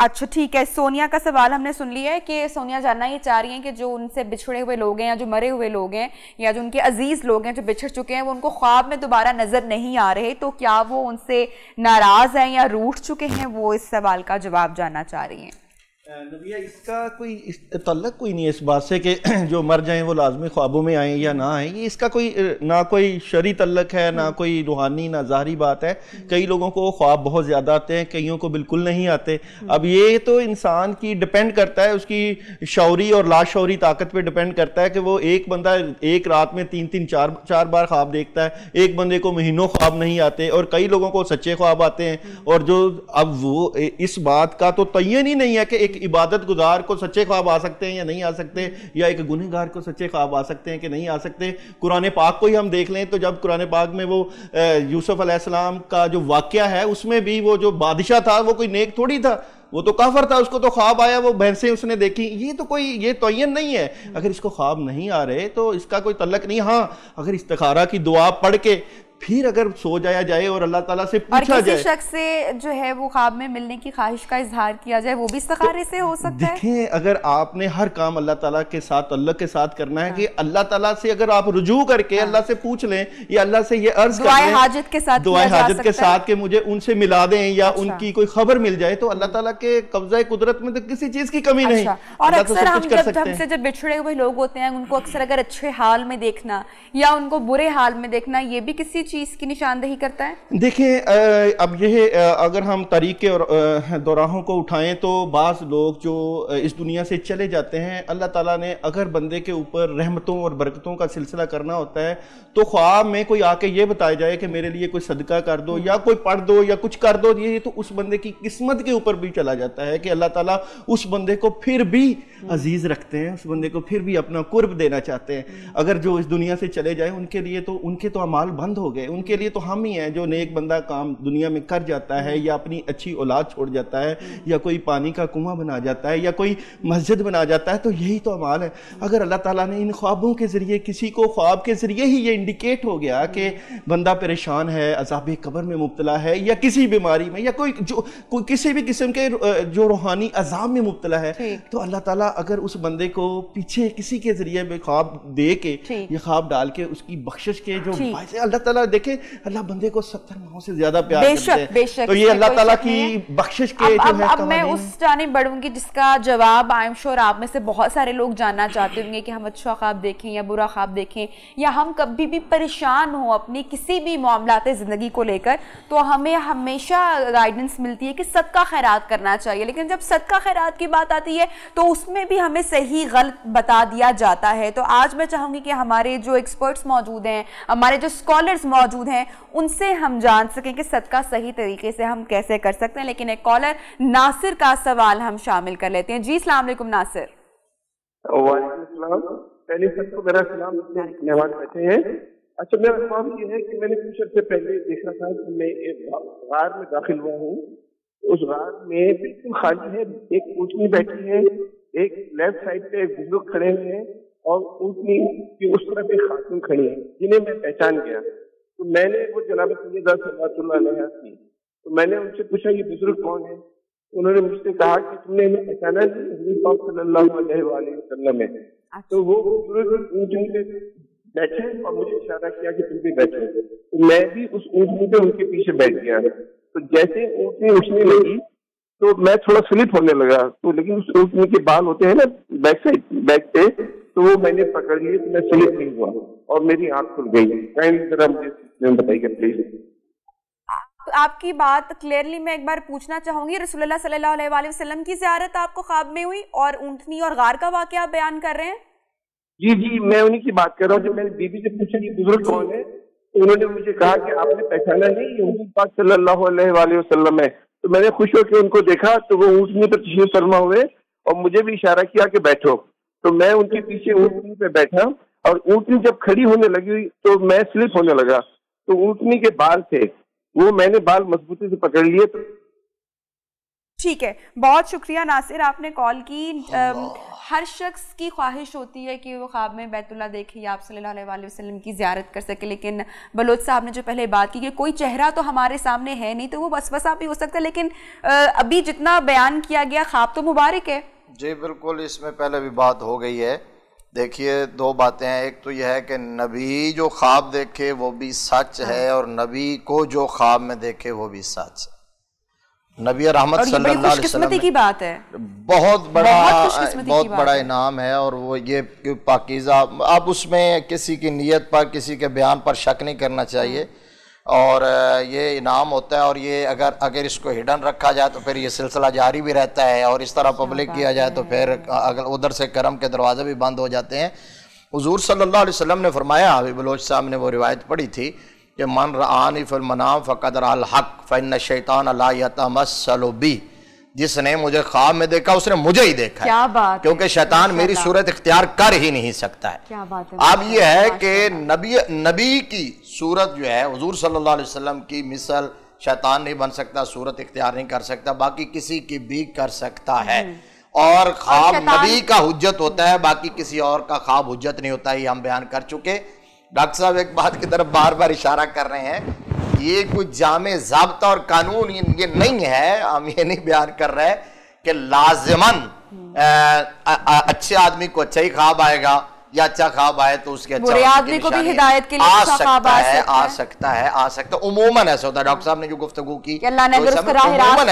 اچھا ٹھیک ہے, سونیا کا سوال ہم نے سن لیا ہے کہ سونیا جاننا یہ چاہ رہی ہیں کہ جو ان سے بچھڑے ہوئے لوگ ہیں یا جو مرے ہوئے لوگ ہیں یا جو ان کے عزیز لوگ ہیں جو بچھڑ چکے ہیں وہ ان کو خواب میں دوبارہ نظر نہیں آ رہے, تو کیا وہ ان سے ناراض ہیں یا روٹھ چکے ہیں؟ وہ اس سوال کا جواب جاننا چاہ رہی ہیں. نبیہ اس کا کوئی تعلق کوئی نہیں ہے اس بات سے کہ جو مر جائیں وہ لازمی خوابوں میں آئیں یا نہ آئیں. یہ اس کا کوئی نہ کوئی شرعی تعلق ہے, نہ کوئی روحانی, نہ ظاہری بات ہے. کئی لوگوں کو خواب بہت زیادہ آتے ہیں, کئیوں کو بالکل نہیں آتے. اب یہ تو انسان کی ڈیپینڈ کرتا ہے, اس کی شعوری اور لا شعوری طاقت پہ ڈیپینڈ کرتا ہے کہ وہ ایک بندہ ایک رات میں 3-4 بار خواب دیکھتا ہے, ایک بندے کو مہینوں خواب نہیں آتے, اور کئی لوگوں کو سچے خواب آتے ہیں. اور جو اب وہ اس بات کا تو تعین ہی نہیں ہے کہ ایک عبادت گزار کو سچے خواب آ سکتے ہیں یا نہیں آ سکتے, یا ایک گنہگار کو سچے خواب آ سکتے ہیں کہ نہیں آ سکتے. قرآن پاک کو ہی ہم دیکھ لیں تو جب قرآن پاک میں وہ یوسف علیہ السلام کا جو واقعہ ہے اس میں بھی وہ جو بادشاہ تھا وہ کوئی نیک تھوڑی تھا, وہ تو کافر تھا, اس کو تو خواب آیا, وہ بھینسیں اس نے دیکھی. یہ تو کوئی یہ تعین نہیں ہے. اگر اس کو خواب نہیں آ رہے تو اس کا کوئی تعلق نہیں. ہاں اگر استخارہ کی دعا پڑھ کے پھر اگر سو جایا جائے اور اللہ تعالیٰ سے پوچھا اور جائے, کسی شخص سے جو ہے وہ خواب میں ملنے کی خواہش کا اظہار کیا جائے, وہ بھی استخارے سے ہو سکتا ہے. دیکھیں اگر آپ نے ہر کام اللہ تعالیٰ کے ساتھ اللہ کے ساتھ کرنا ہے کہ اللہ تعالیٰ سے اگر آپ رجوع کر کے اللہ سے پوچھ لیں یا اللہ سے یہ عرض کر لیں دعائے حاجت کے ساتھ دعائے حاجت کے ساتھ کہ مجھے ان سے ملا دیں یا ان کی کوئی خبر مل جائے, تو اللہ تعالیٰ کے قبضہ قدرت میں تو کسی چیز کی کمی نہیں. اور اکثر ہم سے جب بچھڑے ہوئے لوگ ہوتے ہیں ان کو اکثر اگر اچھے حال میں دیکھنا یا ان کو برے حال میں دیکھنا یہ بھی کسی چیز کی نشاندہی کرتا ہے. دیکھیں اب یہ اگر ہم تاریخ کے دوراہوں کو اٹھائیں تو بعض لوگ جو اس دنیا سے چلے جاتے ہیں, اللہ تعالیٰ نے اگر بندے کے اوپر رحمتوں اور برکتوں کا سلسلہ کرنا ہوتا ہے تو خواب میں کوئی آ کے یہ بتایا جائے کہ میرے لیے کوئی صدقہ کر دو یا کوئی پڑھ دو یا کچھ کر دو, یہ تو اس بندے کی قسمت کے اوپر بھی چلا جاتا ہے کہ اللہ تعالیٰ اس بندے کو پھر بھی عزیز رکھتے ہیں, اس بندے کو پھر بھی اپنا قرب دینا چاہتے ہیں. اگر جو اس دنیا سے چلے جائیں ان کے لیے تو ان کے تو اعمال بند ہو گئے, ان کے لیے تو ہم ہی ہیں جو نیک بندہ کام دنیا میں کر جاتا ہے یا اپنی اچھی اولاد چھوڑ جاتا ہے یا کوئی پانی کا کنواں بنا جاتا ہے یا کوئی مسجد بنا جاتا ہے, تو یہی تو اعمال ہے. اگر اللہ تعالیٰ نے ان خوابوں کے ذریعے کسی کو خواب کے ذریعے ہی یہ انڈیکیٹ ہو گیا کہ بندہ پریشان ہے, عذاب قبر میں مبتلا ہے یا کسی بیماری میں یا کوئی کسی بھی قسم کے جو روحانی عذاب میں مبتلا ہے, تو اللہ تعالیٰ اگر اس بندے کو پیچھے کسی کے ذریعے میں خواب دے کے یہ خواب ڈال کے اس کی بخشش کے جو اللہ تعالیٰ دیکھیں اللہ بندے کو 70 ماہوں سے زیادہ پیار کرتے ہیں, تو یہ اللہ تعالیٰ کی بخشش کے جو ہے. اب میں اس جانب بڑھوں گی جس کا جواب آئی ایم شور آپ میں سے بہت سارے لوگ جاننا چاہتے ہوں گے کہ ہم اچھا خواب دیکھیں یا برا خواب دیکھیں یا ہم کبھی بھی پریشان ہوں اپنی کسی بھی معاملات زندگی کو لے کر, تو ہمیں ہمیشہ گائیڈنس ملتی ہے کہ صدقہ خیرات کرنا چاہیے. لیکن جب صدقہ خیرات کی بات آتی ہے تو اس میں بھی ہمیں صحیح غلط بتا دیا جاتا ہے. تو آج میں چاہوں گی کہ ہمارے جو ایکسپرٹس موجود ہیں, ہمارے جو اسکالرز موجود ہیں, ان سے ہم جان سکیں کہ صدقہ صحیح طریقے سے ہم کیسے کر سکتے ہیں. لیکن ایک کالر ناصر کا سوال ہم شامل کر لیتے ہیں. جی السلام علیکم ناصر. وعلیکم السلام. پہلے سب کو میرا سلام, مہمان بیٹھے ہیں. اچھا میرا سوال یہ ہے کہ میں نے کچھ عرصے پہلے دیکھا تھا کہ میں ایک غار میں داخل ہوا ہوں. اس غار میں بالکل خالی ہے, ایک اونٹنی بیٹھی ہے, ایک لیفٹ سائڈ پہ ایک بزرگ کھڑے ہوئے ہیں اور اونٹنی کی اس طرف ایک خاتون کھڑی ہے جنہیں میں پہچان گیا. تو میں نے وہ جناب سیدہ صلوات اللہ علیہ کی, تو میں نے ان سے پوچھا یہ بزرگ کون ہے. انہوں نے مجھ سے کہا کہ تم نے انہیں پہچانا نہیں, حضور پاک صلی اللہ علیہ وآلہ وسلم ہے. تو وہ بزرگ اونٹنی پہ بیٹھے اور مجھے اشارہ کیا کہ تم بھی بیٹھے. تو میں بھی اس اونٹنی پہ ان کے پیچھے بیٹھ گیا. تو جیسے اونٹنی اٹھنے لگی تو میں تھوڑا سلپ ہونے لگا, تو لیکن اس اونٹنی کے بال ہوتے ہیں نا بیک سائڈ بیک پہ, تو وہ میں نے پکڑ لیے تو میں سلپ نہیں ہوا اور میری آنکھ کھل گئی. کائنڈلی ذرا مجھے بتائیے پلیز. آپ کی بات کلیئرلی میں ایک بار پوچھنا چاہوں گی, رسول اللہ صلی اللہ علیہ وآلہ وسلم کی زیارت آپ کو خواب میں ہوئی اور اونٹنی اور غار کا واقعہ بیان کر رہے ہیں؟ جی جی میں انہی کی بات کر رہا ہوں. جب میں نے بیوی سے پوچھا یہ بزرگ کون ہے تو انہوں نے مجھے کہا کہ آپ نے پہچانا نہیں, یہ حضور پاک صلی اللہ علیہ وآلہ وسلم ہے. تو میں نے خوش ہو کے ان کو دیکھا تو وہ اونٹنی پر تشریف فرما ہوئے اور مجھے بھی اشارہ کیا کہ بیٹھو. تو میں ان کے پیچھے اونٹنی پہ بیٹھا اور اونٹنی جب کھڑی ہونے لگی تو میں سلپ ہونے لگا. تو اونٹنی کے بال تھے وہ میں نے بال مضبوطی سے پکڑ لیے. ٹھیک ہے, بہت شکریہ ناصر آپ نے کال کی. ہر شخص کی خواہش ہوتی ہے کہ وہ خواب میں بیت اللہ دیکھے یا آپ صلی اللہ علیہ وسلم کی زیارت کر سکے، لیکن بلوچ صاحب نے جو پہلے بات کی کہ کوئی چہرہ تو ہمارے سامنے ہے نہیں، تو وہ وسوسہ بھی ہو سکتا ہے، لیکن ابھی جتنا بیان کیا گیا خواب تو مبارک ہے۔ جی بالکل، اس میں پہلے بھی بات ہو گئی ہے۔ دیکھیے دو باتیں ہیں، ایک تو یہ ہے کہ نبی جو خواب دیکھے وہ بھی سچ ہے، اور نبی کو جو خواب میں دیکھے وہ بھی سچ ہے۔ نبی رحمت صلی اللہ علیہ وسلم کی بات ہے، بہت بڑا انعام ہے، اور وہ یہ کہ پاکیزہ، اب اس میں کسی کی نیت پر کسی کے بیان پر شک نہیں کرنا چاہیے، اور یہ انعام ہوتا ہے، اور یہ اگر اس کو ہڈن رکھا جائے تو پھر یہ سلسلہ جاری بھی رہتا ہے، اور اس طرح پبلک کیا جائے تو پھر اگر ادھر سے کرم کے دروازے بھی بند ہو جاتے ہیں۔ حضور صلی اللہ علیہ وسلم نے فرمایا، ابھی بلوچ صاحب نے وہ روایت پڑھی تھی کہ من رآنی فی المنام فقد رأى الحق فإن الشیطان لا يتمثل بی، جس نے مجھے خواب میں دیکھا اس نے مجھے ہی دیکھا ہے، کیونکہ شیطان میری صورت اختیار کر ہی نہیں سکتا ہے۔ اب یہ ہے کہ نبی کی صورت جو ہے، حضور صلی اللہ علیہ وسلم کی مثل شیطان نہیں بن سکتا، صورت اختیار نہیں کر سکتا، باقی کسی کی بھی کر سکتا ہے، اور خواب نبی کا حجت ہوتا ہے، باقی کسی اور کا خواب حجت نہیں ہوتا، یہ ہم بیان کر چکے۔ ڈاکٹر صاحب ایک بات کی طرف بار بار اشارہ کر رہے ہیں، یہ کوئی جامع ضابطہ اور قانون یہ نہیں ہے، ہم یہ نہیں بیان کر رہے کہ لازماً اچھے آدمی کو اچھا ہی خواب آئے گا، یا اچھا خواب آئے تو اس کے اچھا آدمی کو بھی ہدایت کے لیے آ سکتا ہے۔ عموماً ایسا ہوتا ہے، ڈاکٹر صاحب نے جو گفتگو کی عموماً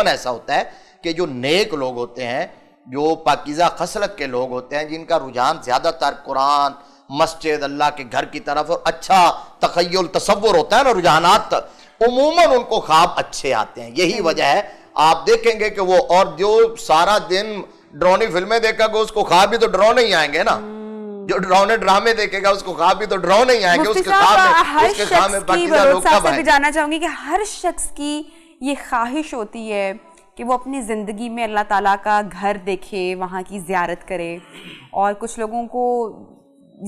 ایسا ہوتا ہے کہ جو نیک لوگ ہوتے ہیں، جو پاکیزہ خصلت کے لوگ ہوتے ہیں، جن کا رجحان زیادہ تر قرآن، مسجد، اللہ کے گھر کی طرف اور اچھا تخیل تصور ہوتا ہے نا، رجحانات، عموماً ان کو خواب اچھے آتے ہیں۔ یہی وجہ ہے آپ دیکھیں گے کہ وہ، اور جو سارا دن ڈرونی فلمیں دیکھا گا اس کو خواب بھی تو ڈرونے ہی آئیں گے نا، جو ڈرونے ڈرامے دیکھے گا اس کو خواب بھی تو ڈرونے ہی آئیں گے، اس کے خواب میں پاکیزہ لوگ کب آئیں گے۔ جاننا چاہوں گی کہ ہر شخص کی یہ خواہش ہوتی ہے کہ وہ اپنی زندگی میں اللہ تعالیٰ کا گھر دیکھے، وہاں کی زیارت کرے، اور کچھ لوگوں کو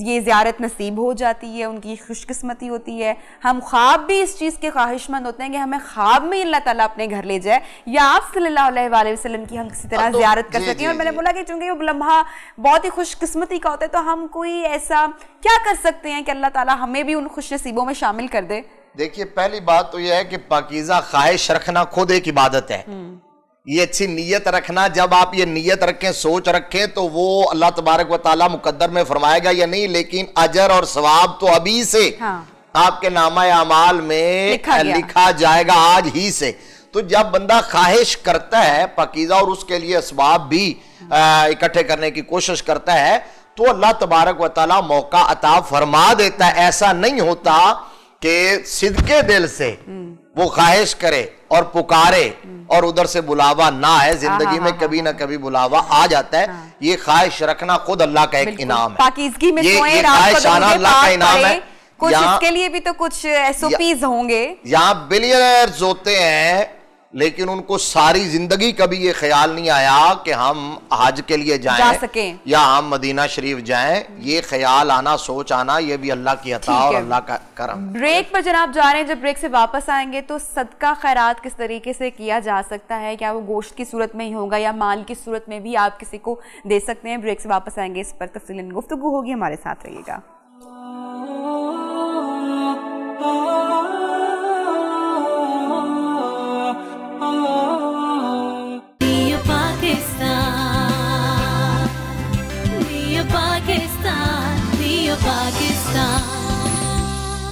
یہ زیارت نصیب ہو جاتی ہے، ان کی خوش قسمتی ہوتی ہے۔ ہم خواب بھی اس چیز کے خواہش مند ہوتے ہیں کہ ہمیں خواب میں اللہ تعالیٰ اپنے گھر لے جائے، یا آپ صلی اللہ علیہ وسلم کی ہم کسی طرح زیارت کر سکیں۔ اور میں نے بولا کہ چونکہ وہ لمحہ بہت ہی خوش قسمتی کا ہوتا ہے، تو ہم کوئی ایسا کیا کر سکتے ہیں کہ اللہ تعالیٰ ہمیں بھی ان خوش نصیبوں میں شامل کر دے؟ دیکھیے پہلی بات تو یہ ہے کہ پاکیزہ خواہش رکھنا خود ایک عبادت ہے، یہ اچھی نیت رکھنا، جب آپ یہ نیت رکھیں، سوچ رکھیں، تو وہ اللہ تبارک و تعالیٰ مقدر میں فرمائے گا یا نہیں، لیکن اجر اور ثواب تو ابھی سے آپ کے نامہ اعمال میں لکھا جائے گا، آج ہی سے۔ تو جب بندہ خواہش کرتا ہے پاکیزہ اور اس کے لیے اسباب بھی اکٹھے کرنے کی کوشش کرتا ہے، تو اللہ تبارک و تعالیٰ موقع عطا فرما دیتا ہے۔ ایسا نہیں ہوتا کہ صدقے دل سے وہ خواہش کرے اور پکارے اور ادھر سے بلاوا نہ آئے، زندگی میں کبھی نہ کبھی بلاوا آ جاتا ہے۔ یہ خواہش رکھنا خود اللہ کا ایک انعام ہے، پاکیزگی میں یہ خواہش آنا اللہ کا انعام ہے۔ کچھ اس کے لیے بھی تو کچھ SOPs ہوں گے۔ یہاں بلینئرز ہوتے ہیں، لیکن ان کو ساری زندگی کبھی یہ خیال نہیں آیا کہ ہم حج کے لیے جائیں یا ہم مدینہ شریف جائیں۔ یہ خیال آنا، سوچ آنا، یہ بھی اللہ کی عطا اور اللہ کا کرم۔ بریک پر جناب جا رہے ہیں، جب بریک سے واپس آئیں گے تو صدقہ خیرات کس طریقے سے کیا جا سکتا ہے؟ کیا وہ گوشت کی صورت میں ہی ہوگا یا مال کی صورت میں بھی آپ کسی کو دے سکتے ہیں؟ بریک سے واپس آئیں گے، اس پر تفصیل گفتگو ہوگی، ہمارے ساتھ رہیے گا۔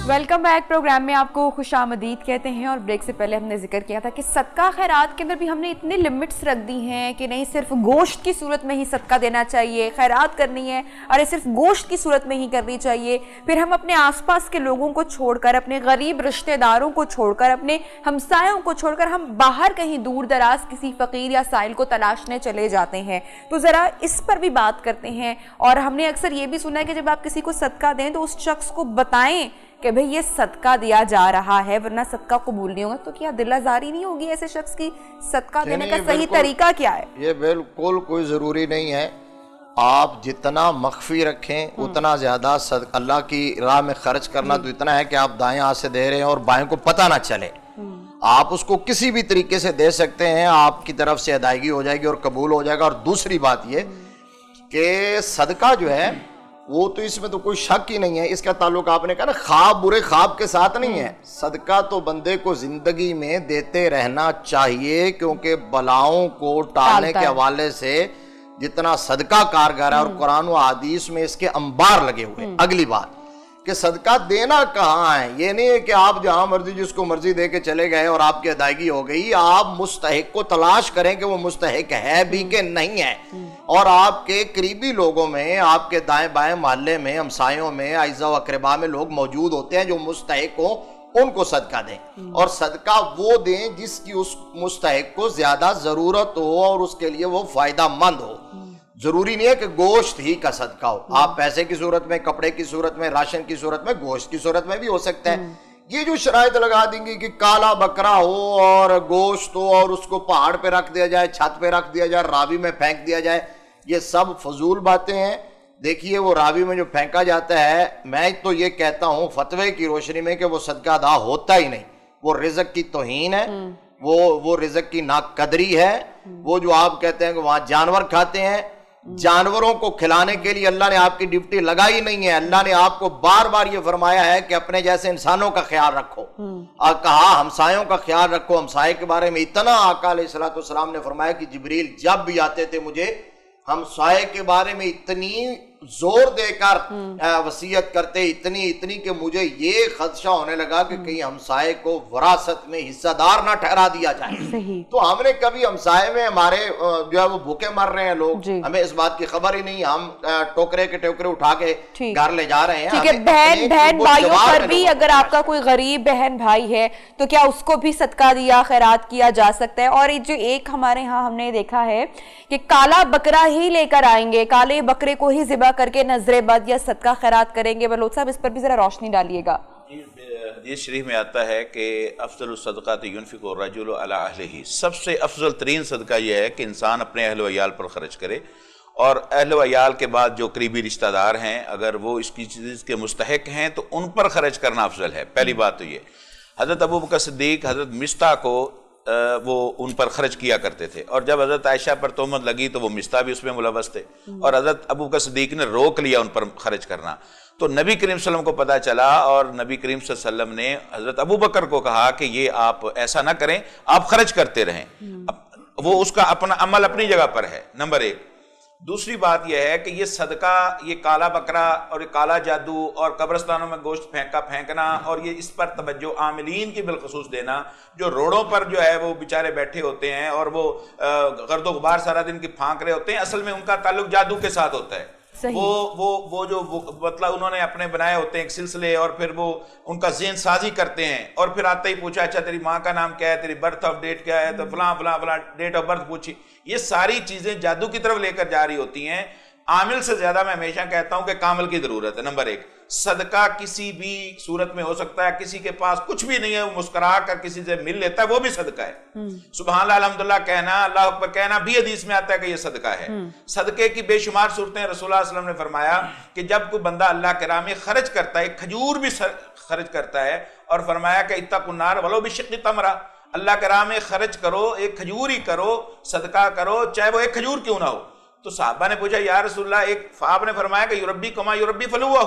ویلکم بیک، پروگرام میں آپ کو خوش آمدید کہتے ہیں، اور بریک سے پہلے ہم نے ذکر کیا تھا کہ صدقہ خیرات کے اندر بھی ہم نے اتنے لمٹس رکھ دی ہیں کہ نہیں صرف گوشت کی صورت میں ہی صدقہ دینا چاہیے، خیرات کرنی ہے اور صرف گوشت کی صورت میں ہی کرنی چاہیے۔ پھر ہم اپنے آس پاس کے لوگوں کو چھوڑ کر، اپنے غریب رشتہ داروں کو چھوڑ کر، اپنے ہمسایوں کو چھوڑ کر ہم باہر کہیں دور دراز کسی فقیر یا سائل کو تلاشنے چلے جاتے ہیں۔ تو ذرا اس پر بھی بات کرتے ہیں، اور ہم نے اکثر یہ بھی سنا ہے کہ جب آپ کسی کو صدقہ دیں تو اس شخص کو بتائیں کہ بھئی یہ صدقہ دیا جا رہا ہے، ورنہ صدقہ قبول نہیں ہوگا۔ تو کیا دل آزاری نہیں ہوگی ایسے شخص کی؟ صدقہ دینے کا صحیح طریقہ کیا ہے؟ یہ بالکل کوئی ضروری نہیں ہے، آپ جتنا مخفی رکھیں اتنا زیادہ اللہ کی راہ میں خرچ کرنا تو اتنا ہے کہ آپ دائیں ہاتھ سے دے رہے ہیں اور بائیں کو پتہ نہ چلے۔ آپ اس کو کسی بھی طریقے سے دے سکتے ہیں، آپ کی طرف سے ادائیگی ہو جائے گی اور قبول ہو جائے گا۔ اور دوسری بات یہ کہ صدقہ جو ہے وہ تو اس میں تو کوئی شک ہی نہیں ہے، اس کا تعلق آپ نے کہا نا خواب، برے خواب کے ساتھ نہیں ہے. صدقہ تو بندے کو زندگی میں دیتے رہنا چاہیے، کیونکہ بلاؤں کو ٹالنے کے حوالے سے جتنا صدقہ کارگر ہے، اور قرآن و حدیث میں اس کے انبار لگے ہوئے. اگلی بات کہ صدقہ دینا کہاں ہے، یہ نہیں ہے کہ آپ جہاں مرضی جس کو مرضی دے کے چلے گئے اور آپ کی ادائیگی ہو گئی. آپ مستحق کو تلاش کریں کہ وہ مستحق ہے بھی کہ نہیں ہے، اور آپ کے قریبی لوگوں میں، آپ کے دائیں بائیں محلے میں، ہمسایوں میں، اعزا و اقربا میں لوگ موجود ہوتے ہیں جو مستحق ہوں، ان کو صدقہ دیں. اور صدقہ وہ دیں جس کی اس مستحق کو زیادہ ضرورت ہو اور اس کے لیے وہ فائدہ مند ہو. ضروری نہیں ہے کہ گوشت ہی کا صدقہ ہو، آپ پیسے کی صورت میں، کپڑے کی صورت میں، راشن کی صورت میں، گوشت کی صورت میں بھی ہو سکتا ہے. یہ جو شرائط لگا دیں گی کہ کالا بکرا ہو اور گوشت ہو اور اس کو پہاڑ پہ رکھ دیا جائے، چھت پہ رکھ دیا جائے، راوی میں پھینک دیا جائے، یہ سب فضول باتیں ہیں. دیکھیے وہ راوی میں جو پھینکا جاتا ہے، میں تو یہ کہتا ہوں فتوے کی روشنی میں کہ وہ صدقہ ادا ہوتا ہی نہیں. وہ رزق کی توہین ہے، وہ رزق کی ناقدری ہے. وہ جو آپ کہتے ہیں کہ وہاں جانور کھاتے ہیں، جانوروں کو کھلانے کے لیے اللہ نے آپ کی ڈیوٹی لگائی نہیں ہے. اللہ نے آپ کو بار بار یہ فرمایا ہے کہ اپنے جیسے انسانوں کا خیال رکھو، اور کہا ہمسایوں کا خیال رکھو. ہمسائے کے بارے میں اتنا آقا علیہ الصلوۃ والسلام نے فرمایا کہ جبریل جب بھی آتے تھے مجھے ہمسائے کے بارے میں اتنی زور دے کر وصیت کرتے، اتنی کہ مجھے یہ خدشہ ہونے لگا کہ کہیں ہمسائے کو وراثت میں حصہ دار نہ ٹھہرا دیا جائے. تو ہم نے کبھی ہمسائے میں ہمارے جو ہے وہ بھوکے مر رہے ہیں لوگ، ہمیں اس بات کی خبر ہی نہیں، ہم ٹوکرے کے ٹوکرے اٹھا کے گھر لے جا رہے ہیں. ٹھیک ہے، بہن بھائیوں پر بھی اگر آپ کا کوئی غریب بہن بھائی ہے تو کیا اس کو بھی صدقہ دیا خیرات کیا جا سکتا ہے؟ اور جو ایک ہمارے ہاں ہم نے دیکھا ہے کہ کالا بکرا ہی لے کر آئیں گے، کالے بکرے کو ہی ذبح کر کے نظر بد یا صدقہ خیرات کریں گے. بلوچ صاحب اس پر بھی ذرا روشنی ڈالیے گا. حدیث شریف میں آتا ہے کہ افضل الصدقات ینفق الرجل علی اہلہ، سب سے افضل ترین صدقہ یہ ہے کہ انسان اپنے اہل و عیال پر خرچ کرے، اور اہل و عیال کے بعد جو قریبی رشتہ دار ہیں اگر وہ اس کی چیز کے مستحق ہیں تو ان پر خرچ کرنا افضل ہے. پہلی بات تو یہ. حضرت ابوبکر صدیق حضرت مستح کو وہ ان پر خرچ کیا کرتے تھے، اور جب حضرت عائشہ پر تہمت لگی تو وہ مستح بھی اس میں ملوث تھے، اور حضرت ابوبکر صدیق نے روک لیا ان پر خرچ کرنا. تو نبی کریم صلی اللہ علیہ وسلم کو پتہ چلا، اور نبی کریم صلی اللہ علیہ وسلم نے حضرت ابوبکر کو کہا کہ یہ آپ ایسا نہ کریں، آپ خرچ کرتے رہیں. وہ اس کا اپنا عمل اپنی جگہ پر ہے، نمبر ایک. دوسری بات یہ ہے کہ یہ صدقہ، یہ کالا بکرا اور یہ کالا جادو اور قبرستانوں میں گوشت پھینکنا، اور یہ اس پر توجہ عاملین کی بالخصوص دینا جو روڈوں پر جو ہے وہ بیچارے بیٹھے ہوتے ہیں اور وہ گرد و غبار سارا دن کی پھانک رہے ہوتے ہیں، اصل میں ان کا تعلق جادو کے ساتھ ہوتا ہے. وہ جو مطلب انہوں نے اپنے بنائے ہوتے ہیں ایک سلسلے، اور پھر وہ ان کا ذہن سازی کرتے ہیں، اور پھر آتے ہی پوچھا اچھا تیری ماں کا نام کیا ہے، تیری برتھ آف ڈیٹ کیا ہے، تو فلاں فلاں فلاں ڈیٹ آف برتھ پوچھی. یہ ساری چیزیں جادو کی طرف لے کر جا رہی ہوتی ہیں. عامل سے زیادہ میں ہمیشہ کہتا ہوں کہ کامل کی ضرورت ہے. نمبر ایک، صدقہ کسی بھی صورت میں ہو سکتا ہے. کسی کے پاس کچھ بھی نہیں ہے، وہ مسکرا کر کسی سے مل لیتا ہے، وہ بھی صدقہ ہے. سبحان اللہ الحمدللہ کہنا، اللہ اکبر کہنا بھی حدیث میں آتا ہے کہ یہ صدقہ ہے. صدقے کی بے شمار صورتیں رسول اللہ صلی اللہ علیہ وسلم نے فرمایا کہ جب کوئی بندہ اللہ کے راہ میں خرچ کرتا ہے، ایک کھجور بھی خرچ کرتا ہے، اور فرمایا کہ اتقوا النار ولو بشق تمرہ، اللہ کے راہ میں خرچ کرو، ایک کھجور ہی کرو، صدقہ کرو، چاہے وہ ایک کھجور کیوں نہ ہو. تو صحابہ نے پوچھا یا رسول اللہ، آپ نے فرمایا کہ یربی کما یربی فلوہ،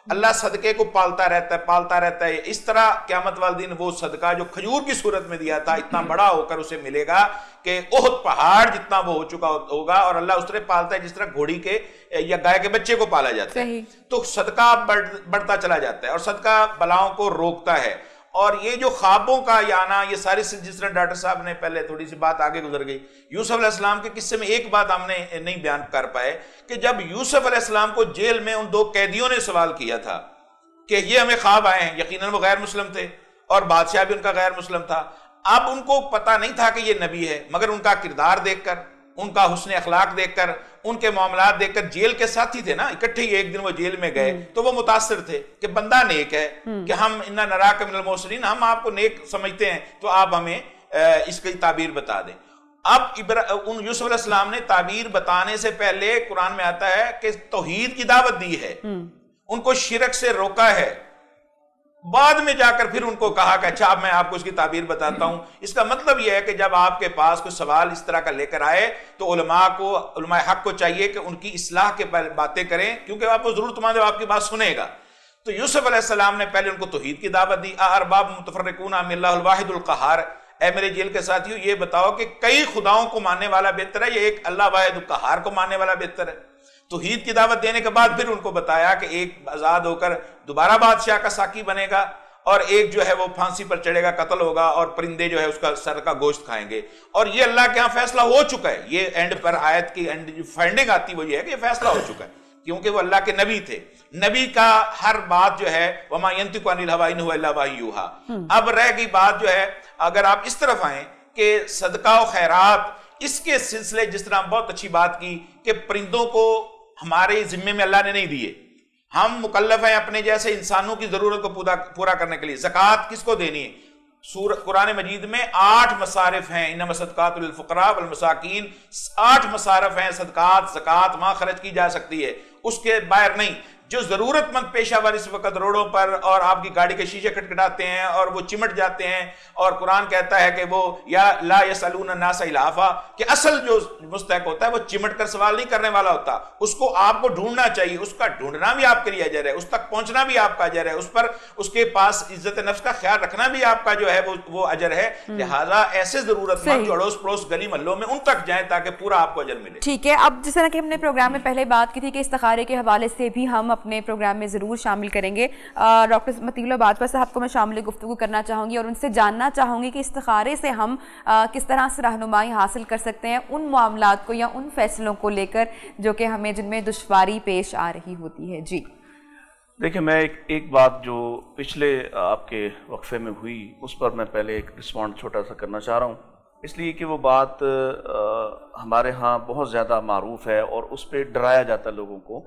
اللہ صدقے کو پالتا رہتا ہے. اس طرح قیامت والے دن وہ صدقہ جو کھجور کی صورت میں دیا تھا اتنا بڑا ہو کر اسے ملے گا کہ احد پہاڑ جتنا وہ ہو چکا ہوگا. اور اللہ اس طرح پالتا ہے جس طرح گھوڑی کے یا گائے کے بچے کو پالا جاتا ہے. تو صدقہ بڑھتا چلا جاتا ہے، اور صدقہ بلاؤں کو روکتا ہے. اور یہ جو خوابوں کا آنا، یہ ساری جس طرح ڈاکٹر صاحب نے پہلے تھوڑی سی بات آگے گزر گئی. یوسف علیہ السلام کے قصے میں ایک بات ہم نے نہیں بیان کر پائے کہ جب یوسف علیہ السلام کو جیل میں ان دو قیدیوں نے سوال کیا تھا کہ یہ ہمیں خواب آئے ہیں، یقیناً وہ غیر مسلم تھے اور بادشاہ بھی ان کا غیر مسلم تھا. اب ان کو پتہ نہیں تھا کہ یہ نبی ہے، مگر ان کا کردار دیکھ کر، ان کا حسن اخلاق دیکھ کر، ان کے معاملات دیکھ کر، جیل کے ساتھی تھے نا، اکٹھے ہی ایک دن وہ جیل میں گئے تو وہ متاثر تھے کہ بندہ نیک ہے، کہ ہم انا نراک من المحسنین، ہم آپ کو نیک سمجھتے ہیں، تو آپ ہمیں اس کی تعبیر بتا دیں. اب ان یوسف علیہ السلام نے تعبیر بتانے سے پہلے قرآن میں آتا ہے کہ توحید کی دعوت دی ہے، ان کو شرک سے روکا ہے، بعد میں جا کر پھر ان کو کہا کہ اچھا اب میں آپ کو اس کی تعبیر بتاتا ہوں. اس کا مطلب یہ ہے کہ جب آپ کے پاس کوئی سوال اس طرح کا لے کر آئے تو علماء حق کو چاہیے کہ ان کی اصلاح کے باتیں کریں، کیونکہ آپ کو ضرورت مند ہے، آپ کی بات سنے گا. تو یوسف علیہ السلام نے پہلے ان کو توحید کی دعوت دی. ارباب متفرقون ام اللہ الواحد القہار، اے میرے جیل کے ساتھیوں یہ بتاؤ کہ کئی خداؤں کو ماننے والا بہتر ہے یا ایک اللہ واحد القہار کو ماننے والا بہتر ہے؟ توحید کی دعوت دینے کے بعد پھر ان کو بتایا کہ ایک آزاد ہو کر دوبارہ بادشاہ کا ساقی بنے گا، اور ایک جو ہے وہ پھانسی پر چڑھے گا، قتل ہوگا، اور پرندے جو ہے اس کا سر کا گوشت کھائیں گے. اور یہ اللہ کے ہاں فیصلہ ہو چکا ہے. یہ اینڈ پر آیت کی اینڈ جو فائنڈنگ آتی وہ یہ ہے کہ یہ فیصلہ ہو چکا ہے، کیونکہ وہ اللہ کے نبی تھے. نبی کا ہر بات جو ہے وَمَا يَنْتِقُ عَنِ الْهَوَىٰ إِنْ هُوَ إِلَّا وَحْيٌ يُوحَىٰ. اب رہ گئی بات جو ہے، اگر آپ اس طرف آئیں کہ صدقہ و خیرات، اس کے سلسلے جس طرح بہت اچھی بات کی کہ پرندوں کو ہمارے ذمے میں اللہ نے نہیں دیے، ہم مکلف ہیں اپنے جیسے انسانوں کی ضرورت کو پورا کرنے کے لیے. زکوٰۃ کس کو دینی ہے؟ قرآن مجید میں 8 مصارف ہیں، انما الصدقات للفقراء والمساکین. 8 مصارف ہیں صدقات زکوٰۃ وہاں خرچ کی جا سکتی ہے، اس کے باہر نہیں. جو ضرورت مند پیشہ ور اس وقت روڈوں پر اور آپ کی گاڑی کے شیشے کھٹکھٹاتے ہیں اور وہ چمٹ جاتے ہیں، اور قرآن کہتا ہے کہ وہ یا لا یسألون الناس الحافا، کہ اصل جو مستحق ہوتا ہے وہ چمٹ کر سوال نہیں کرنے والا ہوتا، اس کو آپ کو ڈھونڈنا چاہیے. اس کا ڈھونڈنا بھی آپ کے لیے اجر ہے، اس تک پہنچنا بھی آپ کا اجر ہے، اس پر اس کے پاس عزت نفس کا خیال رکھنا بھی آپ کا جو ہے وہ اجر ہے. لہٰذا ایسے ضرورت مند جو اڑوس پڑوس گلی محلوں میں ان تک جائیں تاکہ پورا آپ کو اجر ملے. ٹھیک ہے. اب جس طرح کہ ہم نے پروگرام میں پہلے بات کی تھی کہ استخارے کے حوالے سے بھی ہم اپنے پروگرام میں ضرور شامل کریں گے. ڈاکٹر مطیع اللہ باجوہ صاحب کو میں شامل گفتگو کرنا چاہوں گی اور ان سے جاننا چاہوں گی کہ استخارے سے ہم کس طرح سے رہنمائی حاصل کر سکتے ہیں ان معاملات کو یا ان فیصلوں کو لے کر جو کہ ہمیں جن میں دشواری پیش آ رہی ہوتی ہے. جی دیکھیں، میں ایک بات جو پچھلے آپ کے وقفے میں ہوئی اس پر میں پہلے ایک رسپونڈ چھوٹا سا کرنا چاہ رہا ہوں، اس لیے کہ وہ بات ہمارے ہاں بہت زیادہ معروف ہے اور اس پہ ڈرایا جاتا ہے لوگوں کو.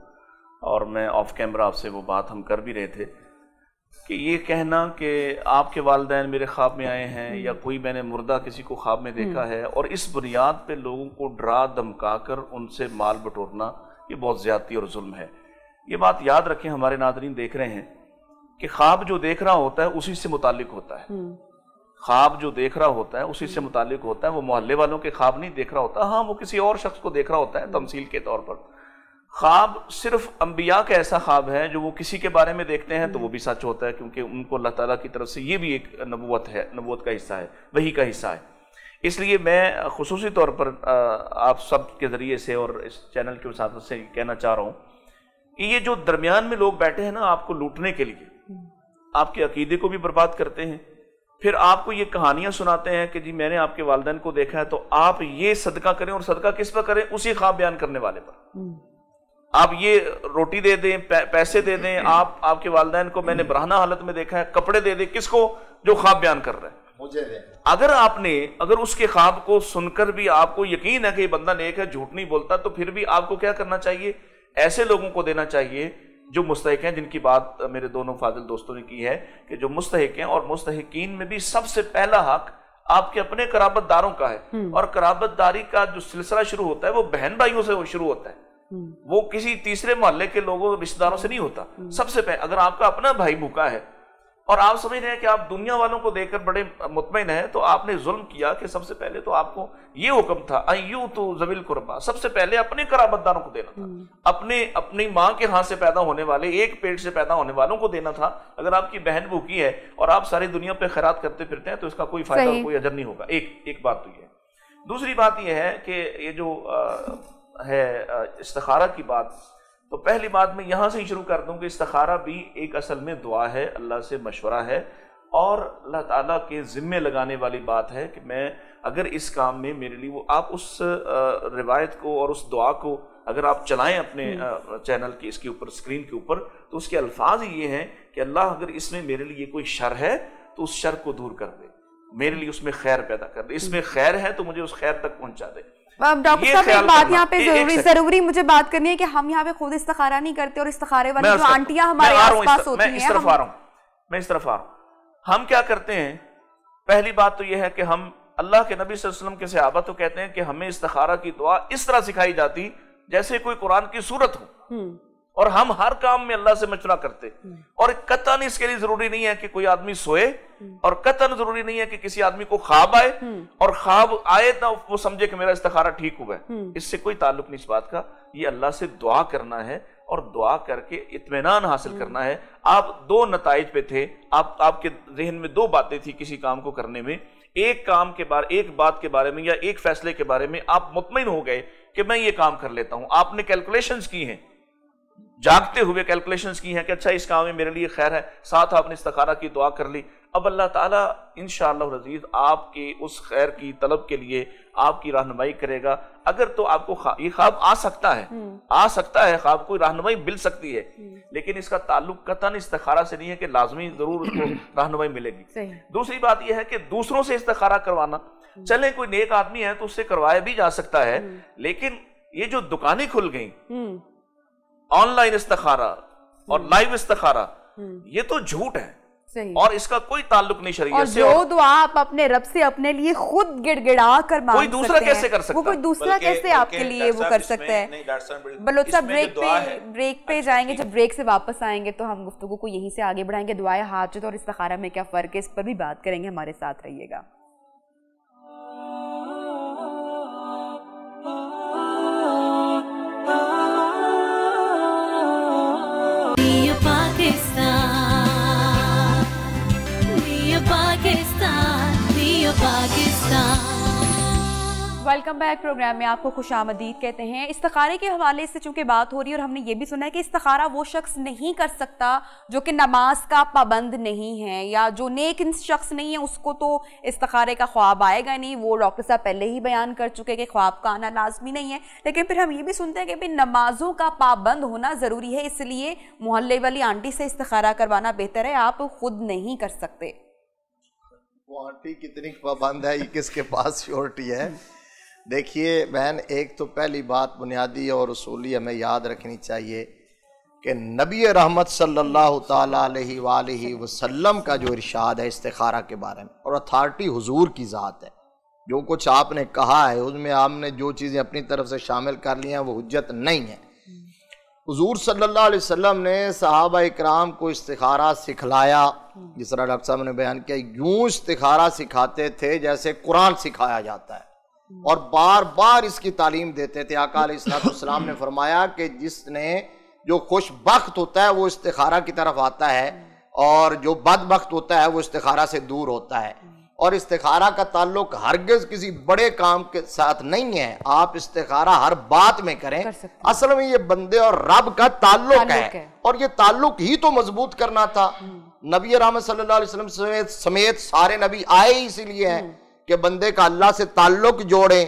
اور میں آف کیمرہ آپ سے وہ بات ہم کر بھی رہے تھے کہ یہ کہنا کہ آپ کے والدین میرے خواب میں آئے ہیں یا کوئی میں نے مردہ کسی کو خواب میں دیکھا ہے، اور اس بنیاد پہ لوگوں کو ڈرا دھمکا کر ان سے مال بٹورنا، یہ بہت زیادتی اور ظلم ہے. یہ بات یاد رکھیں، ہمارے ناظرین دیکھ رہے ہیں کہ خواب جو دیکھ رہا ہوتا ہے اسی سے متعلق ہوتا ہے. خواب جو دیکھ رہا ہوتا ہے اسی سے متعلق ہوتا ہے. وہ محلے والوں کے خواب نہیں دیکھ رہا ہوتا، ہاں وہ کسی اور شخص کو دیکھ رہا ہوتا ہے تمثیل کے طور پر. خواب صرف انبیاء کا ایسا خواب ہے جو وہ کسی کے بارے میں دیکھتے ہیں تو وہ بھی سچ ہوتا ہے، کیونکہ ان کو اللہ تعالیٰ کی طرف سے یہ بھی ایک نبوت ہے، نبوت کا حصہ ہے، وحی کا حصہ ہے. اس لیے میں خصوصی طور پر آپ سب کے ذریعے سے اور اس چینل کے وساطت سے کہنا چاہ رہا ہوں کہ یہ جو درمیان میں لوگ بیٹھے ہیں نا آپ کو لوٹنے کے لیے، آپ کے عقیدے کو بھی برباد کرتے ہیں، پھر آپ کو یہ کہانیاں سناتے ہیں کہ جی میں نے آپ کے والدین کو دیکھا ہے تو آپ یہ صدقہ کریں، اور صدقہ کس پر کریں؟ اسی خواب بیان کرنے والے پر. آپ یہ روٹی دے دیں، پیسے دے دیں، آپ کے والدین کو میں نے برہنہ حالت میں دیکھا ہے، کپڑے دے دیں. کس کو؟ جو خواب بیان کر رہا ہے. مجھے دیں. اگر اس کے خواب کو سن کر بھی آپ کو یقین ہے کہ یہ بندہ نیک ہے، جھوٹ نہیں بولتا، تو پھر بھی آپ کو کیا کرنا چاہیے؟ ایسے لوگوں کو دینا چاہیے جو مستحق ہیں، جن کی بات میرے دونوں فاضل دوستوں نے کی ہے کہ جو مستحق ہیں. اور مستحقین میں بھی سب سے پہلا حق آپ کے اپنے قرابت داروں کا ہے، اور قرابت داری کا جو سلسلہ شروع ہوتا ہے وہ بہن بھائیوں سے شروع ہوتا ہے، وہ کسی تیسرے محلے کے لوگوں رشتہ داروں سے نہیں ہوتا. سب سے پہلے اگر آپ کا اپنا بھائی بھوکا ہے اور آپ سمجھ رہے ہیں کہ آپ دنیا والوں کو دیکھ کر بڑے مطمئن ہیں، تو آپ نے ظلم کیا کہ سب سے پہلے تو آپ کو یہ حکم تھا ایوتوا ذوی القربیٰ، سب سے پہلے اپنے قرابت داروں کو دینا تھا، اپنی ماں کے ہاں سے پیدا ہونے والے، ایک پیٹ سے پیدا ہونے والوں کو دینا تھا. اگر آپ کی بہن بھوکی ہے اور آپ ساری دنیا پہ خیرات کرتے پھرتے ہیں تو اس کا کوئی فائدہ اور کوئی اجر نہیں ہوگا. ایک بات تو یہ ہے. دوسری بات یہ ہے کہ یہ جو ہے استخارہ کی بات، تو پہلی بات میں یہاں سے ہی شروع کر دوں کہ استخارہ بھی ایک اصل میں دعا ہے، اللہ سے مشورہ ہے، اور اللہ تعالیٰ کے ذمے لگانے والی بات ہے کہ میں اگر اس کام میں میرے لیے وہ آپ اس روایت کو اور اس دعا کو اگر آپ چلائیں اپنے چینل کی اس کے اوپر اسکرین کے اوپر، تو اس کے الفاظ ہی یہ ہیں کہ اللہ اگر اس میں میرے لیے کوئی شر ہے تو اس شر کو دور کر دے، میرے لیے اس میں خیر پیدا کر دے، اس میں خیر ہے تو مجھے اس خیر تک پہنچا دے. ڈاکٹر صاحب ایک بات یہاں پہ ضروری مجھے بات کرنی ہے کہ ہم یہاں پہ خود استخارہ نہیں کرتے، اور استخارے والی جو آنٹیاں ہمارے آس پاس ہوتی ہیں، میں اس طرف آ رہا ہوں. ہم کیا کرتے ہیں؟ پہلی بات تو یہ ہے کہ ہم اللہ کے نبی صلی اللہ علیہ وسلم کے صحابہ تو کہتے ہیں کہ ہمیں استخارہ کی دعا اس طرح سکھائی جاتی جیسے کوئی قرآن کی سورت ہو. اور ہم ہر کام میں اللہ سے مشورہ کرتے، اور قطعاً اس کے لیے ضروری نہیں ہے کہ کوئی آدمی سوئے، اور قطعاً ضروری نہیں ہے کہ کسی آدمی کو خواب آئے اور خواب آئے نہ وہ سمجھے کہ میرا استخارہ ٹھیک ہوا ہے، اس سے کوئی تعلق نہیں اس بات کا. یہ اللہ سے دعا کرنا ہے اور دعا کر کے اطمینان حاصل کرنا ہے. آپ دو نتائج پہ تھے، آپ کے ذہن میں دو باتیں تھی کسی کام کو کرنے میں. ایک کام کے بارے، ایک بات کے بارے میں یا ایک فیصلے کے بارے میں آپ مطمئن ہو گئے کہ میں یہ کام کر لیتا ہوں. آپ نے کیلکولیشنز کی ہیں، جاگتے ہوئے کیلکولیشنز کی ہیں کہ اچھا اس کام میں میرے لیے خیر ہے، ساتھ آپ نے استخارہ کی دعا کر لی. اب اللہ تعالیٰ انشاءاللہ العزیز آپ کی اس خیر کی طلب کے لیے آپ کی رہنمائی کرے گا. اگر تو آپ کو یہ خواب آ سکتا ہے خواب کوئی رہنمائی مل سکتی ہے، لیکن اس کا تعلق قطعاً استخارہ سے نہیں ہے کہ لازمی ضرور اس کو رہنمائی ملے گی. دوسری بات یہ ہے کہ دوسروں سے استخارہ کروانا، چلیں کوئی نیک آدمی ہے تو اس سے کروایا بھی جا سکتا ہے، لیکن یہ جو دکانیں کھل گئیں آن لائن استخارہ اور لائیو استخارہ، یہ تو جھوٹ ہے اور اس کا کوئی تعلق نہیں شریعت سے. اور جو دعا آپ اپنے رب سے اپنے لیے خود گڑ گڑا کر مانگ کوئی دوسرا کیسے کر سکتا ہے؟ وہ کوئی دوسرا کیسے آپ کے لیے وہ کر سکتا ہے؟ بلوچ صاحب بریک پہ جائیں گے، جب بریک سے واپس آئیں گے تو ہم گفتگو کو یہیں سے آگے بڑھائیں گے. دعائے حاجت اور استخارہ میں کیا فرق ہے، اس پر بھی بات کریں گے. ہمارے ساتھ رہیے گا. Welcome back. پروگرام میں آپ کو خوش آمدید کہتے ہیں. استخارے کے حوالے سے چونکہ بات ہو رہی ہے اور ہم نے یہ بھی سنا ہے کہ استخارہ وہ شخص نہیں کر سکتا جو کہ نماز کا پابند نہیں ہے یا جو نیک شخص نہیں ہے، اس کو تو استخارے کا خواب آئے گا نہیں. وہ ڈاکٹر صاحب پہلے ہی بیان کر چکے کہ خواب کا آنا لازمی نہیں ہے. لیکن پھر ہم یہ بھی سنتے ہیں کہ نمازوں کا پابند ہونا ضروری ہے، اس لیے محلے والی آنٹی سے استخارہ کروانا بہتر ہے، آپ خود نہیں کر سکتے. وہ آنٹی کتنی پابند ہے، یہ کس کے پاس شیورٹی ہے؟ دیکھیے بہن، ایک تو پہلی بات بنیادی اور اصولی ہمیں یاد رکھنی چاہیے کہ نبی رحمت صلی اللہ تعالیٰ علیہ وآلہ وسلم کا جو ارشاد ہے استخارہ کے بارے میں، اور اتھارٹی حضور کی ذات ہے. جو کچھ آپ نے کہا ہے اس میں آپ نے جو چیزیں اپنی طرف سے شامل کر لی ہیں وہ حجت نہیں ہے. حضور صلی اللہ علیہ وسلم نے صحابہ اکرام کو استخارہ سکھلایا، جس طرح ڈاکٹر صاحب نے بیان کیا، یوں استخارہ سکھاتے تھے جیسے قرآن سکھایا جاتا ہے، اور بار بار اس کی تعلیم دیتے تھے. آقا علیہ السلام نے فرمایا کہ جس نے جو خوش بخت ہوتا ہے وہ استخارہ کی طرف آتا ہے، اور جو بدبخت ہوتا ہے وہ استخارہ سے دور ہوتا ہے. اور استخارہ کا تعلق ہرگز کسی بڑے کام کے ساتھ نہیں ہے. آپ استخارہ ہر بات میں کریں، اصل میں یہ بندے اور رب کا تعلق ہے، اور یہ تعلق ہی تو مضبوط کرنا تھا. نبی رحمت صلی اللہ علیہ وسلم سمیت سارے نبی آئے ہی اسی لیے ہیں کہ بندے کا اللہ سے تعلق جوڑیں.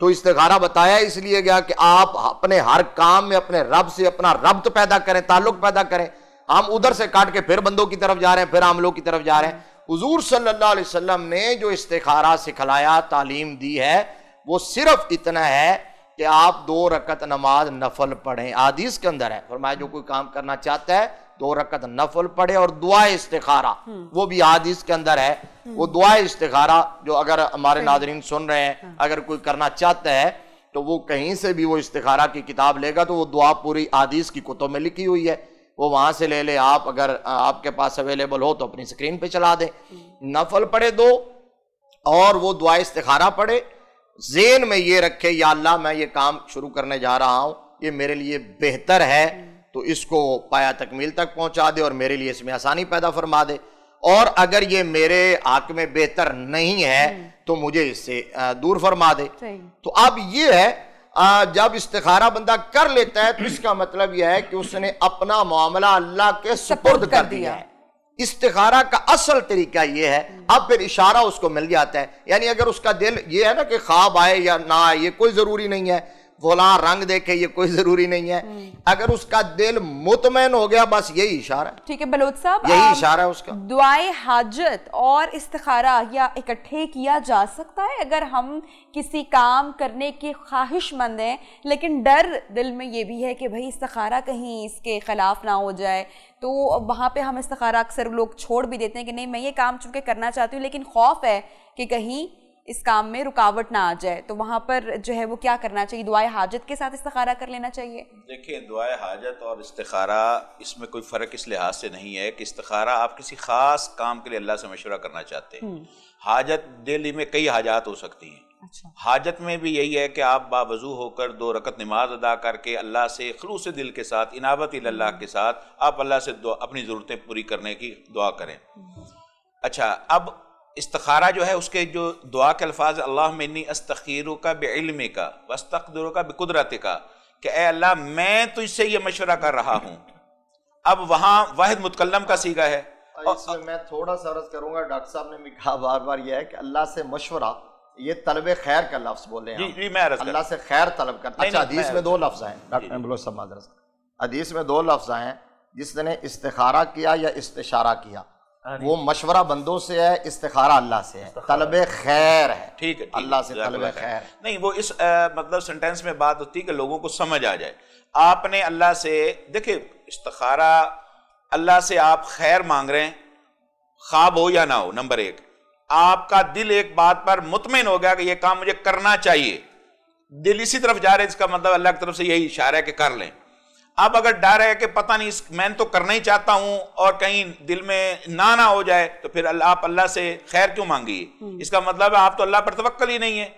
تو استخارہ بتایا اس لیے گیا کہ آپ اپنے ہر کام میں اپنے رب سے اپنا ربط پیدا کریں، تعلق پیدا کریں. ہم ادھر سے کاٹ کے پھر بندوں کی طرف جا رہے ہیں، پھر عاملوں کی طرف جا رہے ہیں. حضور صلی اللہ علیہ وسلم نے جو استخارہ سکھلایا، تعلیم دی ہے، وہ صرف اتنا ہے کہ آپ 2 رکعت نماز نفل پڑھیں. حدیث کے اندر ہے، فرمایا جو کوئی کام کرنا چاہتا ہے 2 رکعت نفل پڑھے، اور دعائے استخارہ وہ بھی حدیث کے اندر ہے. وہ دعائے استخارہ جو اگر ہمارے ناظرین سن رہے ہیں، اگر کوئی کرنا چاہتا ہے تو وہ کہیں سے بھی وہ استخارہ کی کتاب لے گا تو وہ دعا پوری حدیث کی کتب میں لکھی ہوئی ہے، وہ وہاں سے لے لے. آپ اگر آپ کے پاس اویلیبل ہو تو اپنی سکرین پہ چلا دیں. نفل پڑھے 2 اور وہ دعائے استخارہ پڑھے. ذہن میں یہ رکھے یا اللہ میں یہ کام شروع کرنے جا رہا ہوں، یہ میرے لیے بہتر ہے تو اس کو پایا تکمیل تک پہنچا دے اور میرے لیے اس میں آسانی پیدا فرما دے. اور اگر یہ میرے حق میں بہتر نہیں ہے تو مجھے اس سے دور فرما دے. تو اب یہ ہے جب استخارہ بندہ کر لیتا ہے تو اس کا مطلب یہ ہے کہ اس نے اپنا معاملہ اللہ کے سپرد کر دیا ہے. استخارہ کا اصل طریقہ یہ ہے، اب پھر اشارہ اس کو مل جاتا ہے. یعنی اگر اس کا دل یہ ہے نا کہ خواب آئے یا نہ آئے یہ کوئی ضروری نہیں ہے، فلاں رنگ دیکھے یہ کوئی ضروری نہیں ہے، اگر اس کا دل مطمئن ہو گیا بس یہی اشارہ ہے. ٹھیک ہے بلوچ صاحب، یہی اشارہ ہے اس کا. دعائے حاجت اور استخارہ یا اکٹھے کیا جا سکتا ہے اگر ہم کسی کام کرنے کے خواہش مند ہیں لیکن ڈر دل میں یہ بھی ہے کہ بھئی استخارہ کہیں اس کے خلاف نہ ہو جائے، تو وہاں پہ ہم استخارہ اکثر لوگ چھوڑ بھی دیتے ہیں کہ نہیں میں یہ کام چونکہ کرنا چاہتی ہوں لیکن خوف ہے کہ کہیں اس کام میں رکاوٹ نہ آ جائے، تو وہاں پر جو ہے وہ کیا کرنا چاہیے؟ دعائے حاجت کے ساتھ استخارہ کر لینا چاہیے؟ دیکھیں، دعائے حاجت اور استخارہ اس میں کوئی فرق اس لحاظ سے نہیں ہے کہ استخارہ آپ کسی خاص کام کے لیے اللہ سے مشورہ کرنا چاہتے ہیں، حاجت ڈیلی میں کئی حاجات ہو سکتی ہیں، حاجت میں بھی یہی ہے کہ آپ باوضو ہو کر 2 رکعت نماز ادا کر کے اللہ سے خلوص دل کے ساتھ، انابت اللہ کے ساتھ آپ اللہ سے اپنی ضرورتیں پوری کرنے کی دعا کریں۔ اچھا، اب استخارہ جو ہے اس کے جو دعا کے الفاظ، اللہم انی استخیرک بعلمک واستقدرک بقدرتک، کہ اے اللہ میں تجھ سے یہ مشورہ کر رہا ہوں۔ اب وہاں واحد متکلم کا صیغہ ہے۔ اس میں میں تھوڑا سا عرض کروں گا، ڈاکٹر صاحب نے بھی کہا بار بار یہ ہے کہ اللہ سے مشورہ، یہ طلب خیر کا لفظ بولے ہیں، جی میں عرض اللہ سے خیر طلب کرتا۔ اچھا، حدیث میں 2 لفظ ہیں ڈاکٹر بلوچ صاحب، معذرت، حدیث میں 2 لفظ ہیں، جس نے استخارہ کیا یا استشارہ کیا وہ مشورہ بندوں سے ہے، استخارہ اللہ سے ہے، طلب خیر ہے، ٹھیک ہے، اللہ سے طلب خیر نہیں۔ وہ اس مطلب سنٹینس میں بات ہوتی ہے کہ لوگوں کو سمجھ آ جائے۔ آپ نے اللہ سے، دیکھیں استخارہ اللہ سے آپ خیر مانگ رہے ہیں، خواب ہو یا نہ ہو، نمبر 1، آپ کا دل ایک بات پر مطمئن ہو گیا کہ یہ کام مجھے کرنا چاہیے، دل اسی طرف جا رہے، اس کا مطلب اللہ کی طرف سے یہی اشارہ ہے کہ کر لیں۔ اب اگر ڈر ہے کہ پتہ نہیں میں تو کرنا ہی چاہتا ہوں اور کہیں دل میں نہ ہو جائے، تو پھر آپ اللہ سے خیر کیوں مانگیے؟ اس کا مطلب ہے آپ تو اللہ پر توکل ہی نہیں ہے۔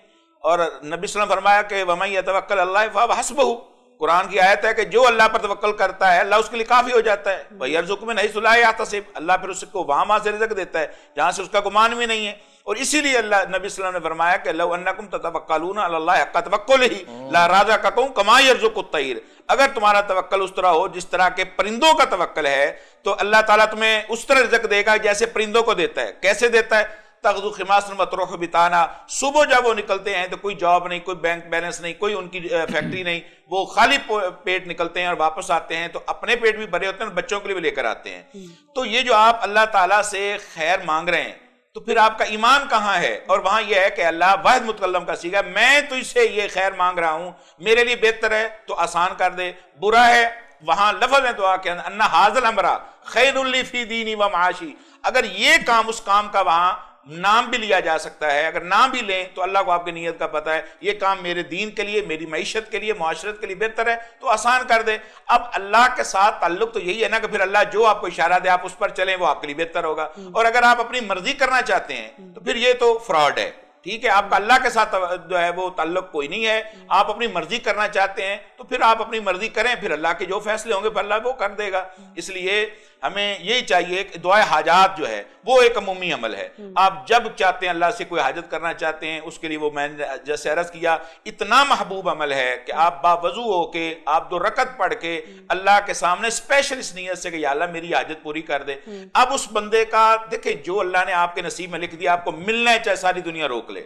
اور نبی صلی اللہ علیہ وسلم فرمایا کہ وَمَن يَتَوَكَّلْ عَلَى اللَّهِ فَهُوَ حَسْبُهُ، قرآن کی آیت ہے کہ جو اللہ پر توکل کرتا ہے اللہ اس کے لیے کافی ہو جاتا ہے۔ وَيَرْزُقْهُ مِنْ حَيْثُ لَا يَحْتَسِبُ، اللہ پھر اس کو وہاں سے رزق دیتا ہے جہاں سے اس کا گمان بھی نہیں ہے۔ اور اسی لیے اللہ نبی صلی اللہ علیہ وسلم نے فرمایا کہ لو انکم تتوکلون علی اللہ حق توکلہ لرزقکم کما یرزق الطیر، اگر تمہارا توکل اس طرح ہو جس طرح کے پرندوں کا توکل ہے تو اللہ تعالیٰ تمہیں اس طرح رزق دے گا جیسے پرندوں کو دیتا ہے۔ کیسے دیتا ہے؟ تغدو خماسا وتروح بطانا، صبح جب وہ نکلتے ہیں تو کوئی جاب نہیں، کوئی بینک بیلنس نہیں، کوئی ان کی فیکٹری نہیں، وہ خالی پیٹ نکلتے ہیں اور واپس آتے ہیں تو اپنے پیٹ بھی بھرے ہوتے ہیں اور بچوں کے لیے بھی لے کر آتے ہیں۔ تو یہ جو آپ اللہ تعالیٰ سے خیر مانگ رہے ہیں تو پھر آپ کا ایمان کہاں ہے؟ اور وہاں یہ ہے کہ اللہ واحد متکلم کا صیغہ، میں تجھ سے یہ خیر مانگ رہا ہوں، میرے لیے بہتر ہے تو آسان کر دے، برا ہے وہاں لفظ ہے دعا کے اندر ان ھذا الامر خیر لی فی دینی و معاشی، اگر یہ کام اس کام کا وہاں نام بھی لیا جا سکتا ہے، اگر نام بھی لیں تو اللہ کو آپ کی نیت کا پتہ ہے، یہ کام میرے دین کے لیے، میری معیشت کے لیے، معاشرت کے لیے بہتر ہے تو آسان کر دے۔ اب اللہ کے ساتھ تعلق تو یہی ہے نا کہ پھر اللہ جو آپ کو اشارہ دے آپ اس پر چلیں، وہ آپ کے لیے بہتر ہوگا۔ اور اگر آپ اپنی مرضی کرنا چاہتے ہیں تو پھر یہ تو فراڈ ہے، ٹھیک ہے، آپ کا اللہ کے ساتھ جو ہے وہ تعلق کوئی نہیں ہے، آپ اپنی مرضی کرنا چاہتے ہیں تو پھر آپ اپنی مرضی کریں، پھر اللہ کے جو فیصلے ہوں گے پھر اللہ وہ کر دے گا۔ اس لیے ہمیں یہی چاہیے کہ دعائے حاجات جو ہے وہ ایک عمومی عمل ہے، آپ جب چاہتے ہیں اللہ سے کوئی حاجت کرنا چاہتے ہیں اس کے لیے وہ میں نے جیسے عرض کیا اتنا محبوب عمل ہے کہ آپ باوضو ہو کے آپ 2 رکعت پڑھ کے اللہ کے سامنے اسپیشل اس نیت سے کہ یا اللہ میری حاجت پوری کر دے۔ اب اس بندے کا دیکھیں جو اللہ نے آپ کے نصیب میں لکھ دیا آپ کو ملنا ہے چاہے ساری دنیا روک لے،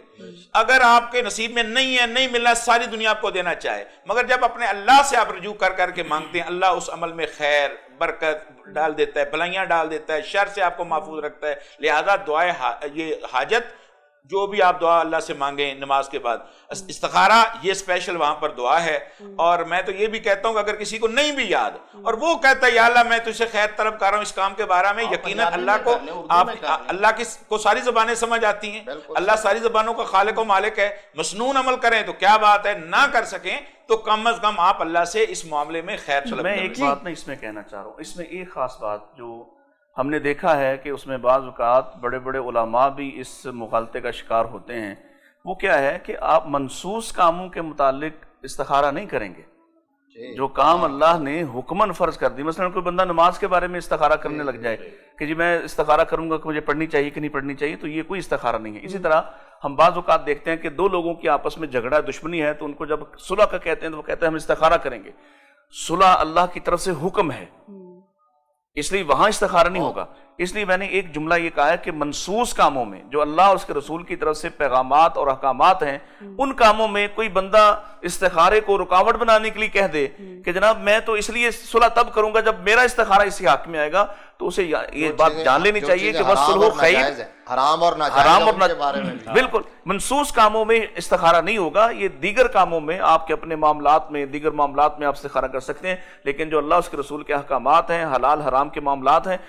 اگر آپ کے نصیب میں نہیں ہے نہیں ملنا ساری دنیا آپ کو دینا چاہے، مگر جب اپنے اللہ سے آپ رجوع کر کر کے مانگتے ہیں اللہ اس عمل میں خیر برکت ڈال دیتا ہے، بھلائیاں ڈال دیتا ہے، شر سے آپ کو محفوظ رکھتا ہے۔ لہذا دعائے یہ حاجت جو بھی آپ دعا اللہ سے مانگیں نماز کے بعد، استخارہ یہ اسپیشل وہاں پر دعا ہے۔ اور میں تو یہ بھی کہتا ہوں کہ اگر کسی کو نہیں بھی یاد اور وہ کہتا ہے یا اللہ میں تجھ سے خیر طلب کر رہا ہوں اس کام کے بارے میں، یقیناً اللہ کو اللہ کو ساری زبانیں سمجھ آتی ہیں، اللہ ساری زبانوں کا خالق و مالک ہے، مسنون عمل کریں تو کیا بات ہے، نہ کر سکیں تو کم از کم آپ اللہ سے اس معاملے میں خیر طلب کریں۔ میں ایک بات میں اس میں کہنا چاہ رہا ہوں، اس میں ایک خاص بات جو ہم نے دیکھا ہے کہ اس میں بعض اوقات بڑے بڑے علماء بھی اس مغالطے کا شکار ہوتے ہیں، وہ کیا ہے کہ آپ منسوس کاموں کے متعلق استخارہ نہیں کریں گے، جو کام اللہ نے حکماً فرض کر دی۔ مثلا کوئی بندہ نماز کے بارے میں استخارہ کرنے لگ جائے کہ جی میں استخارہ کروں گا کہ مجھے پڑھنی چاہیے کہ نہیں پڑھنی چاہیے، تو یہ کوئی استخارہ نہیں ہے۔ اسی طرح ہم بعض اوقات دیکھتے ہیں کہ 2 لوگوں کی آپس میں جھگڑا دشمنی ہے تو ان کو جب صلح کا کہتے ہیں تو وہ کہتے ہیں ہم استخارہ کریں گے۔ صلح اللہ کی طرف سے حکم ہے، اس لیے وہاں استخارہ نہیں ہوگا۔ اس لیے میں نے ایک جملہ یہ کہا ہے کہ منسوس کاموں میں جو اللہ اور اس کے رسول کی طرف سے پیغامات اور احکامات ہیں ان کاموں میں کوئی بندہ استخارے کو رکاوٹ بنانے کے لیے کہہ دے کہ جناب میں تو اس لیے صلح تب کروں گا جب میرا استخارہ اسی حق میں آئے گا، تو اسے یہ بات جان لینی چاہیے کہ بس صلح خیر، حرام اور ناجائز کے بارے میں بالکل منسوس کاموں میں استخارہ نہیں ہوگا۔ یہ دیگر کاموں میں آپ کے اپنے معاملات میں دیگر معاملات میں آپ استخارہ کر سکتے ہیں، لیکن جو اللہ اس کے رسول کے احکامات ہیں، حلال حرام کے معاملات ہیں،